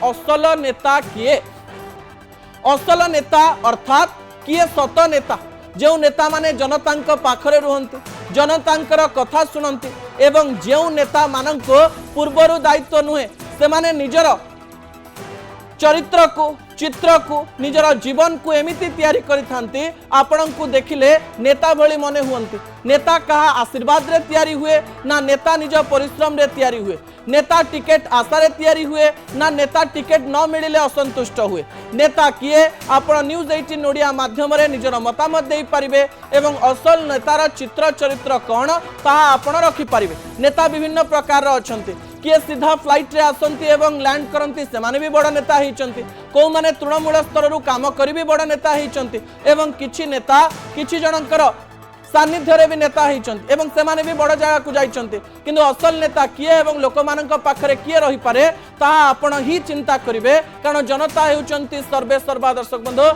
असल नेता किए असल नेता अर्थात किए सत नेता जो नेता माने जनता पाखरे रुहंती जनतांकर कथा शुणती एवं जो नेता मानक पूर्वर दायित्व नुहे से माने निजर चरित्र को चित्र को निजर जीवन को एमिति तैयारी करिथांती आपण को देखिले नेता भली मने हुअंती नेता कहा आशीर्वाद रे तैयारी हुए ना नेता निज परिश्रम रे तैयारी हुए नेता टिकेट आशा रे तैयारी हुए ना नेता टिकेट न मिलिले असंतुष्ट हुए नेता किए आपण न्यूज 18 ओडिया माध्यम रे निजर मतामत देई परिबे एवं असल नेतार चित्र चरित्र कौन ताहा आपण रखि परिबे नेता विभिन्न प्रकार अछंती किए सीधा फ्लाइट रे आसंती एवं लैंड करंती से माने भी बड़ नेता हिचंती को माने तृणमूल स्तर रु काम करी भी बड़ नेता हिचंती एवं किछि नेता किछि जनकर सानिध्य भी नेता हिचंती एवं से माने भी बड़ जगह को जाइचंती किंतु असल नेता किए एवं लोक मानक पाखरे किए रही पारे ताहा आपण ही चिंता करिवे कारण जनता हेउचंती सर्वे सर्वा दर्शक बंधु